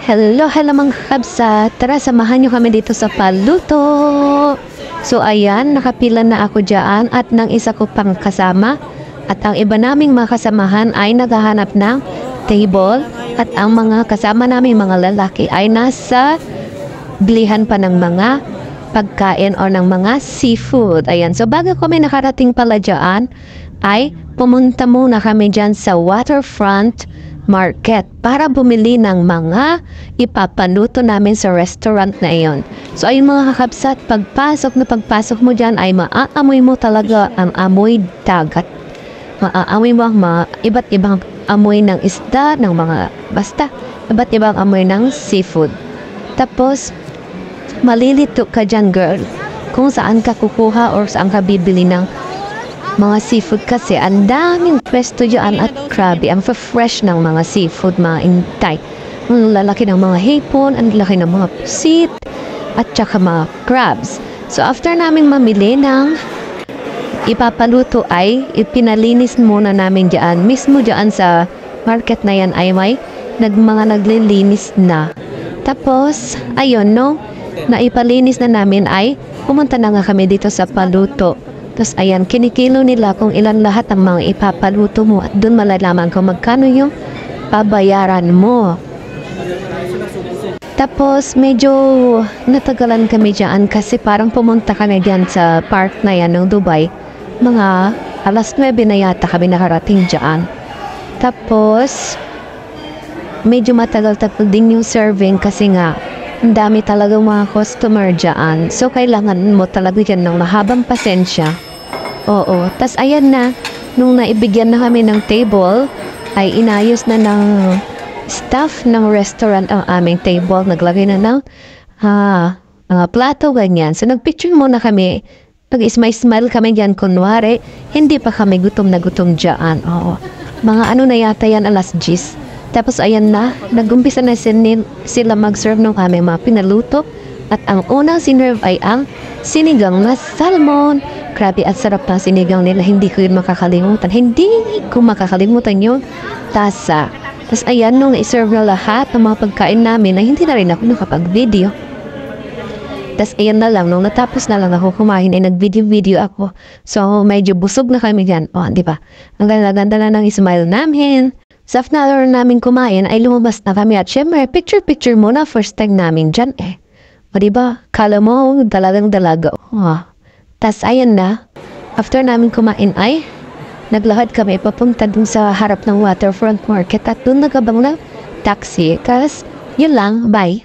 Hello, hello mga kabsa. Tara, samahan nyo kami dito sa paluto. So ayan, nakapila na ako dyan at ng isa ko pang kasama. At ang iba naming mga kasamahan ay naghahanap ng table. At ang mga kasama naming mga lalaki ay nasa bilihan pa ng mga pagkain o ng mga seafood. Ayan, so bago kami nakarating pala dyan, ay pumunta muna kami dyan sa waterfront market para bumili ng mga ipapaluto namin sa restaurant na iyon. So ayun mga kakabsat, pagpasok mo dyan ay maaamoy mo talaga ang amoy dagat. Maaamoy mo ang iba't ibang amoy ng isda, ng mga basta, iba't ibang amoy ng seafood. Tapos, malilito ka dyan girl kung saan ka kukuha or saan ka bibili ng mga seafood kasi ang daming pwesto dyan at grabe, ang fresh ng mga seafood, mga intay. Ang lalaki ng mga hipon, ang lalaki ng mga pusit, at saka mga crabs. So after naming mamili ng ipapaluto ay ipinalinis muna namin dyan. Mismo dyan sa market na yan ay may mga naglilinis na. Tapos, ayun no, na ipalinis na namin ay pumunta na nga kami dito sa paluto. Tapos ayan, kinikilo nila kung ilan lahat ang mga ipapaluto mo at doon malalaman kung magkano yung pabayaran mo. Tapos medyo natagalan kami dyan kasi parang pumunta kami dyan sa park na yan ng Dubai. Mga alas 9 na yata kami nakarating dyan. Tapos medyo matagal-tagal din yung serving kasi nga ang dami talagang mga customer dyan. So kailangan mo talaga dyan ng mahabang pasensya. Oo, tas ayan na, nung naibigyan na kami ng table, ay inayos na ng staff ng restaurant ang aming table. Naglagay na ng mga plato, ganyan. So nagpicture muna kami, nag-smile kami dyan, kunwari, hindi pa kami gutom na gutom dyan. Oo, mga ano na yata yan, alas 10. Tapos ayan na, nag-umpisa na sila mag-serve ng aming mga pinaluto. At ang unang sinerve ay ang sinigang na salmon. Grabe at sarap na sinigang nila. Hindi ko yun makakalimutan. Hindi ko makakalimutan yung tasa. Tapos ayan, nung i-serve na lahat ng mga pagkain namin, ay hindi na rin ako nakapag-video. Tapos ayan na lang, nung natapos na lang ako kumain, ay nag-video ako. So medyo busog na kami dyan. O, di ba? Ang ganda-ganda na ng smile namin. Sa after namin kumain, ay lumabas na kami. At syempre, picture-picture muna first time namin dyan eh. O diba, kala mo dalagang dalaga. Tas ayan na, after namin kumain ay naglakad kami papunta dun sa harap ng waterfront market at dun nagabang ng taxi. Kas yun lang, bye.